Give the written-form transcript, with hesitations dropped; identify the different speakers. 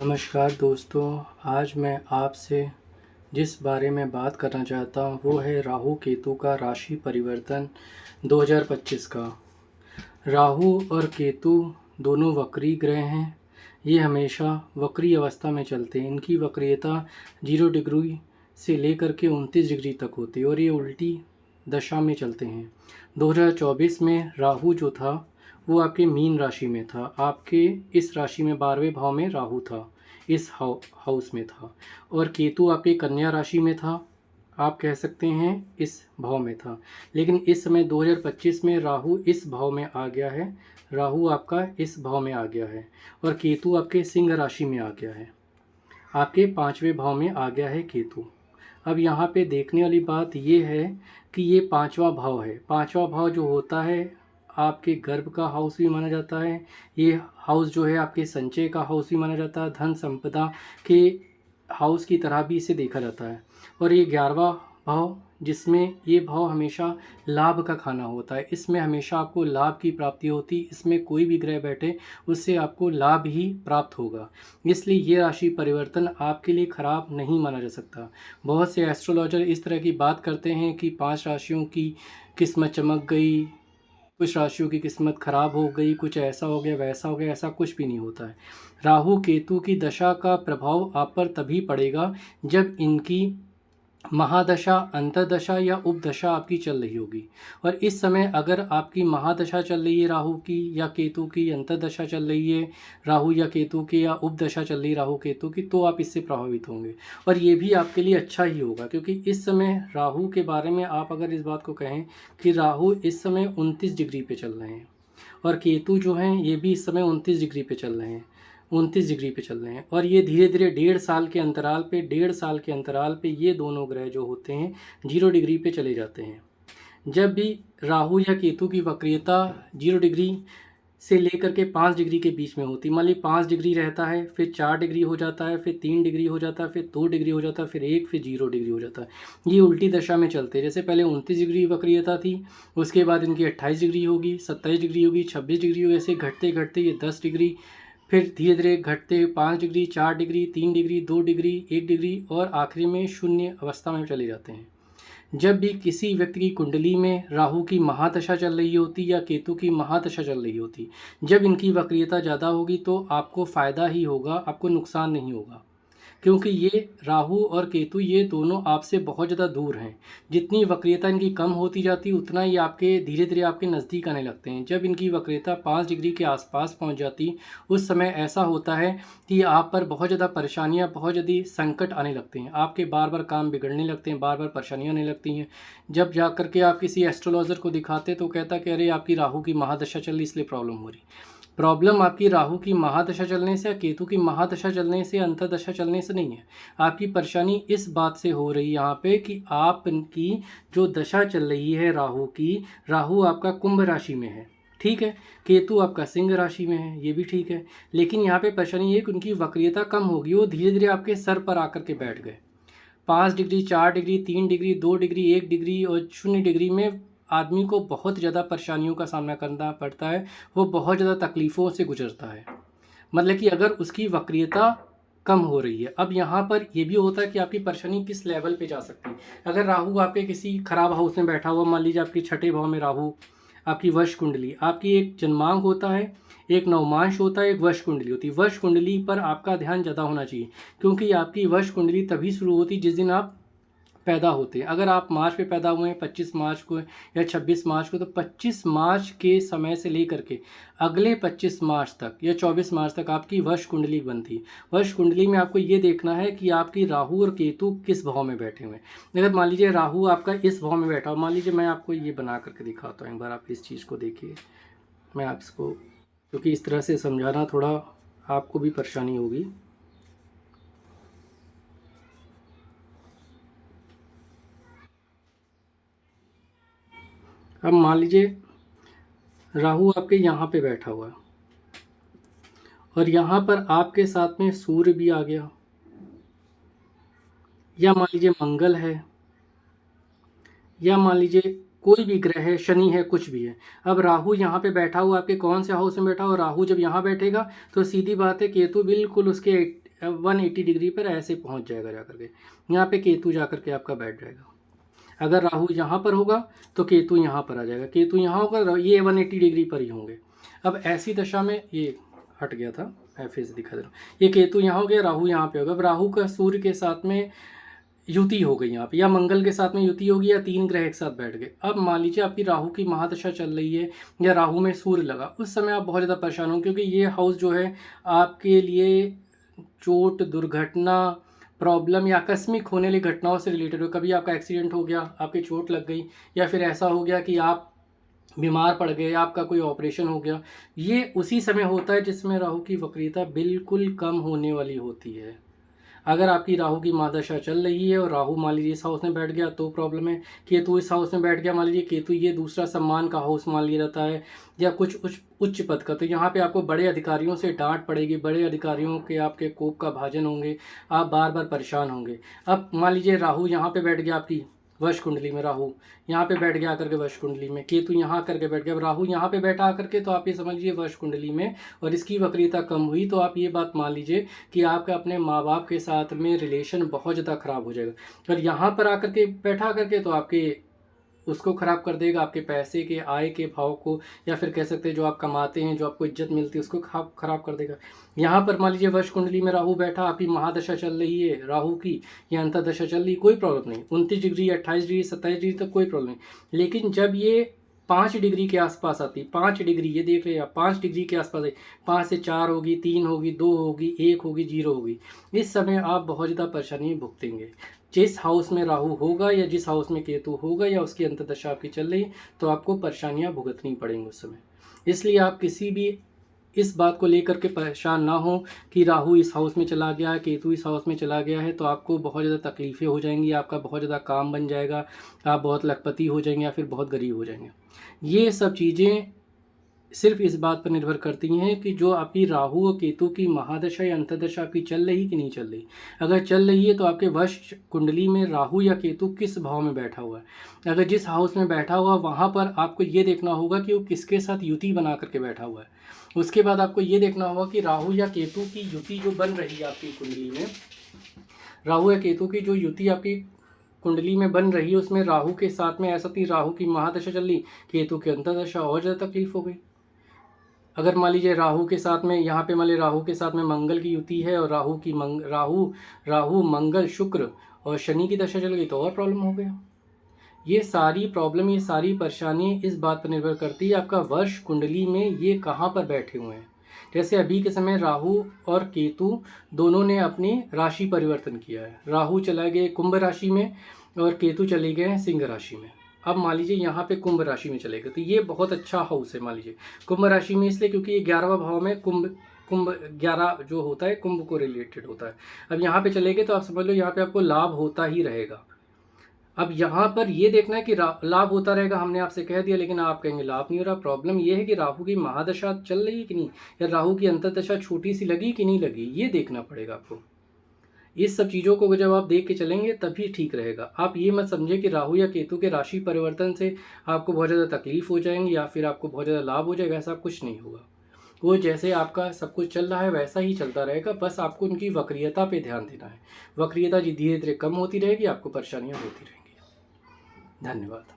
Speaker 1: नमस्कार दोस्तों, आज मैं आपसे जिस बारे में बात करना चाहता हूँ वो है राहु केतु का राशि परिवर्तन 2025 का। राहु और केतु दोनों वक्री ग्रह हैं। ये हमेशा वक्री अवस्था में चलते हैं। इनकी वक्रीयता 0 डिग्री से लेकर के 29 डिग्री तक होती है और ये उल्टी दशा में चलते हैं। 2024 में राहु जो था वो आपके मीन राशि में था। आपके इस राशि में 12वें भाव में राहु था, इस हाउस में था। और केतु आपके कन्या राशि में था, आप कह सकते हैं इस भाव में था। लेकिन इस समय 2025 में राहु इस भाव में आ गया है। राहु आपका इस भाव में आ गया है और केतु आपके सिंह राशि में आ गया है। आपके 5वें भाव में आ गया है केतु। अब यहाँ पे देखने वाली बात ये है कि ये 5वां भाव है। 5वां भाव जो होता है आपके गर्भ का हाउस भी माना जाता है। ये हाउस जो है आपके संचय का हाउस भी माना जाता है। धन संपदा के हाउस की तरह भी इसे देखा जाता है। और ये 11वां भाव, जिसमें ये भाव हमेशा लाभ का खाना होता है। इसमें हमेशा आपको लाभ की प्राप्ति होती। इसमें कोई भी ग्रह बैठे उससे आपको लाभ ही प्राप्त होगा। इसलिए ये राशि परिवर्तन आपके लिए खराब नहीं माना जा सकता। बहुत से एस्ट्रोलॉजर इस तरह की बात करते हैं कि 5 राशियों की किस्मत चमक गई, कुछ राशियों की किस्मत खराब हो गई, कुछ ऐसा हो गया वैसा हो गया। ऐसा कुछ भी नहीं होता है। राहु केतु की दशा का प्रभाव आप पर तभी पड़ेगा जब इनकी महादशा, अंतर्दशा या उपदशा आपकी चल रही होगी। और इस समय अगर आपकी महादशा चल रही है राहु की या केतु की, अंतर्दशा चल रही है राहु या केतु की, या उपदशा चल रही है राहु केतु की, तो आप इससे प्रभावित होंगे। और ये भी आपके लिए अच्छा ही होगा, क्योंकि इस समय राहु के बारे में आप अगर इस बात को कहें कि राहु इस समय 29 डिग्री पे चल रहे हैं और केतु जो हैं ये भी इस समय 29 डिग्री पे चल रहे हैं, 29 डिग्री पे चल रहे हैं। और ये धीरे धीरे 1.5 साल के अंतराल पे ये दोनों ग्रह जो होते हैं 0 डिग्री पे चले जाते हैं। जब भी राहु या केतु की वक्रीयता 0 डिग्री से लेकर के 5 डिग्री के बीच में होती, मान ली 5 डिग्री रहता है, फिर 4 डिग्री हो जाता है, फिर 3 डिग्री हो जाता है, फिर 2 डिग्री हो जाता है, फिर 1, फिर 0 डिग्री हो जाता है। ये उल्टी दशा में चलते हैं। जैसे पहले 29 डिग्री वक्रीयता थी, उसके बाद इनकी 28 डिग्री होगी, 27 डिग्री होगी, 26 डिग्री होगी। ऐसे घटते घटते ये 10 डिग्री, फिर धीरे धीरे घटते 5 degree, 4 degree, 3 degree, 2 degree, 1 degree और आखिरी में शून्य अवस्था में चले जाते हैं। जब भी किसी व्यक्ति की कुंडली में राहु की महादशा चल रही होती या केतु की महादशा चल रही होती, जब इनकी वक्रीयता ज़्यादा होगी तो आपको फ़ायदा ही होगा, आपको नुकसान नहीं होगा। क्योंकि ये राहु और केतु ये दोनों आपसे बहुत ज़्यादा दूर हैं। जितनी वक्रीयता इनकी कम होती जाती है उतना ही आपके धीरे धीरे आपके नज़दीक आने लगते हैं। जब इनकी वक्रीयता 5 डिग्री के आसपास पहुंच जाती, उस समय ऐसा होता है कि आप पर बहुत ज़्यादा परेशानियां, बहुत ज़्यादा संकट आने लगते हैं। आपके बार बार काम बिगड़ने लगते हैं, बार बार परेशानियाँ आने लगती हैं। जब जा कर के आप किसी एस्ट्रोलॉजर को दिखाते तो कहता कि अरे आपकी राहु की महादशा चल रही इसलिए प्रॉब्लम हो रही। प्रॉब्लम आपकी राहु की महादशा चलने से या केतु की महादशा चलने से, अंतर्दशा चलने से नहीं है। आपकी परेशानी इस बात से हो रही है यहाँ पे कि आपकी जो दशा चल रही है राहु की, राहु आपका कुंभ राशि में है, ठीक है, केतु आपका सिंह राशि में है, ये भी ठीक है। लेकिन यहाँ पे परेशानी ये है कि उनकी वक्रीयता कम होगी, वो धीरे धीरे आपके सर पर आकर के बैठ गए। 5 degree, 4 degree, 3 degree, 2 degree, 1 degree और 0 डिग्री में आदमी को बहुत ज़्यादा परेशानियों का सामना करना पड़ता है। वो बहुत ज़्यादा तकलीफ़ों से गुजरता है। मतलब कि अगर उसकी वक्रीयता कम हो रही है। अब यहाँ पर ये भी होता है कि आपकी परेशानी किस लेवल पे जा सकती है। अगर राहु आपके किसी खराब हाउस में बैठा हुआ, मान लीजिए आपके 6ठे भाव में राहु, आपकी वश कुंडली, आपकी एक जन्मांक होता है, एक नवमांश होता है, एक वश कुंडली होती है। वश कुंडली पर आपका ध्यान ज़्यादा होना चाहिए, क्योंकि आपकी वश कुंडली तभी शुरू होती है जिस दिन आप पैदा होते हैं। अगर आप मार्च में पैदा हुए हैं, 25 मार्च को या 26 मार्च को, तो 25 मार्च के समय से लेकर के अगले 25 मार्च तक या 24 मार्च तक आपकी वश कुंडली बनती है। वश कुंडली में आपको ये देखना है कि आपकी राहु और केतु किस भाव में बैठे हुए हैं। अगर मान लीजिए राहु आपका इस भाव में बैठा हो, मान लीजिए मैं आपको ये बना करके दिखाता हूँ, एक बार आप इस चीज़ को देखिए। मैं आपको, क्योंकि इस तरह से समझाना थोड़ा आपको भी परेशानी होगी। अब मान लीजिए राहु आपके यहाँ पे बैठा हुआ है और यहाँ पर आपके साथ में सूर्य भी आ गया, या मान लीजिए मंगल है, या मान लीजिए कोई भी ग्रह है, शनि है, कुछ भी है। अब राहु यहाँ पे बैठा हुआ आपके कौन से हाउस में बैठा हुआ, राहु जब यहाँ बैठेगा तो सीधी बात है केतु बिल्कुल उसके 180 डिग्री पर ऐसे पहुंच जाएगा जा करके। यहाँ पे केतु जा करके आपका बैठ जाएगा। अगर राहु यहाँ पर होगा तो केतु यहाँ पर आ जाएगा, केतु यहाँ होगा, ये 180 डिग्री पर ही होंगे। अब ऐसी दशा में ये हट गया था, मैं फिर से दिखा दे रहा हूँ। ये केतु यहाँ हो गया, राहु यहाँ पे होगा। अब राहु का सूर्य के साथ में युति हो गई यहाँ पे, या मंगल के साथ में युति होगी, या 3 ग्रह एक साथ बैठ गए। अब मान लीजिए आपकी राहु की महादशा चल रही है या राहु में सूर्य लगा, उस समय आप बहुत ज़्यादा परेशान होंगे, क्योंकि ये हाउस जो है आपके लिए चोट, दुर्घटना, प्रॉब्लम या आकस्मिक होने वाली घटनाओं से रिलेटेड हो। कभी आपका एक्सीडेंट हो गया, आपकी चोट लग गई, या फिर ऐसा हो गया कि आप बीमार पड़ गए, आपका कोई ऑपरेशन हो गया, ये उसी समय होता है जिसमें राहु की वक्रीयता बिल्कुल कम होने वाली होती है। अगर आपकी राहु की महादशा चल रही है और राहु मान लीजिए इस हाउस में बैठ गया तो प्रॉब्लम है, केतु इस हाउस में बैठ गया, मान लीजिए केतु ये दूसरा सम्मान का हाउस मान लिया जाता है, या कुछ उच्च पद का, तो यहाँ पे आपको बड़े अधिकारियों से डांट पड़ेगी, बड़े अधिकारियों के आपके कोप का भाजन होंगे, आप बार बार परेशान होंगे। अब मान लीजिए राहु यहाँ पे बैठ गया, आपकी वश कुंडली में राहु यहाँ पे बैठ गया आकर के वश कुंडली में, केतु यहाँ करके बैठ गया, अब राहु यहाँ पे बैठा आकर के, तो आप ये समझ लीजिए वश कुंडली में, और इसकी वक्रीयता कम हुई, तो आप ये बात मान लीजिए कि आपका अपने माँ बाप के साथ में रिलेशन बहुत ज़्यादा खराब हो जाएगा। और यहाँ पर आकर के बैठा करके तो आपके उसको ख़राब कर देगा, आपके पैसे के आय के भाव को, या फिर कह सकते हैं जो आप कमाते हैं, जो आपको इज्जत मिलती है, उसको ख़राब कर देगा। यहाँ पर मान लीजिए वश कुंडली में राहु बैठा, आपकी महादशा चल रही है राहु की, या अंतर्दशा चल रही, कोई प्रॉब्लम नहीं, 29 डिग्री, 28 डिग्री, 27 डिग्री तक कोई प्रॉब्लम नहीं। लेकिन जब ये 5 डिग्री के आसपास आती, 5 डिग्री, ये देख ले आप, 5 डिग्री के आसपास आई, 5 से 4 होगी, 3 होगी, 2 होगी, 1 होगी, 0 होगी, इस समय आप बहुत ज़्यादा परेशानी भुगतेंगे। जिस हाउस में राहु होगा या जिस हाउस में केतु होगा या उसकी अंतर्दशा आपकी चल रही, तो आपको परेशानियां भुगतनी पड़ेंगी उस समय। इसलिए आप किसी भी इस बात को लेकर के परेशान ना हो कि राहु इस हाउस में चला गया है, केतु इस हाउस में चला गया है, तो आपको बहुत ज़्यादा तकलीफ़ें हो जाएंगी, आपका बहुत ज़्यादा काम बन जाएगा, आप बहुत लखपति हो जाएंगे या फिर बहुत गरीब हो जाएंगे। ये सब चीज़ें सिर्फ इस बात पर निर्भर करती हैं कि जो आपकी राहु और केतु की महादशा या अंतर्दशा आपकी चल रही कि नहीं चल रही। अगर चल रही है तो आपके वश कुंडली में राहु या केतु किस भाव में बैठा हुआ है। अगर जिस हाउस में बैठा हुआ वहाँ पर आपको ये देखना होगा कि वो किसके साथ युति बना करके बैठा हुआ है। उसके बाद आपको ये देखना होगा कि राहु या केतु की युति जो बन रही है आपकी कुंडली में, राहु या केतु की जो युति आपकी कुंडली में बन रही है, उसमें राहु के साथ में ऐसा थी, राहु की महादशा चल रही, केतु की अंतर्दशा, और ज़्यादा तकलीफ हो गई। अगर मान लीजिए राहु के साथ में, यहाँ पे मान लीजिए राहु के साथ में मंगल की युति है, और राहु मंगल शुक्र और शनि की दशा चल गई, तो और प्रॉब्लम हो गया। ये सारी प्रॉब्लम, ये सारी परेशानी इस बात पर निर्भर करती है आपका वर्ष कुंडली में ये कहाँ पर बैठे हुए हैं। जैसे अभी के समय राहु और केतु दोनों ने अपनी राशि परिवर्तन किया है। राहु चला गए कुंभ राशि में और केतु चले गए हैं सिंह राशि में। अब मान लीजिए यहाँ पे कुंभ राशि में चले गए, तो ये बहुत अच्छा हाउस है। मान लीजिए कुंभ राशि में इसलिए क्योंकि ये 11वां भाव में कुंभ 11 जो होता है कुंभ को रिलेटेड होता है। अब यहाँ पे चले गए तो आप समझ लो यहाँ पे आपको लाभ होता ही रहेगा। अब यहाँ पर ये देखना है कि लाभ होता रहेगा, हमने आपसे कह दिया, लेकिन आप कहेंगे लाभ नहीं हो रहा। प्रॉब्लम ये है कि राहु की महादशा चल रही है कि नहीं, या राहु की अंतर्दशा छोटी सी लगी कि नहीं लगी, ये देखना पड़ेगा आपको। इस सब चीज़ों को जब आप देख के चलेंगे तभी ठीक रहेगा। आप ये मत समझे कि राहु या केतु के राशि परिवर्तन से आपको बहुत ज़्यादा तकलीफ हो जाएंगी या फिर आपको बहुत ज़्यादा लाभ हो जाएगा, ऐसा कुछ नहीं होगा। वो जैसे आपका सब कुछ चल रहा है वैसा ही चलता रहेगा, बस आपको उनकी वक्रीयता पे ध्यान देना है। वक्रीयता जी धीरे धीरे कम होती रहेगी, आपको परेशानियाँ होती रहेंगी। धन्यवाद।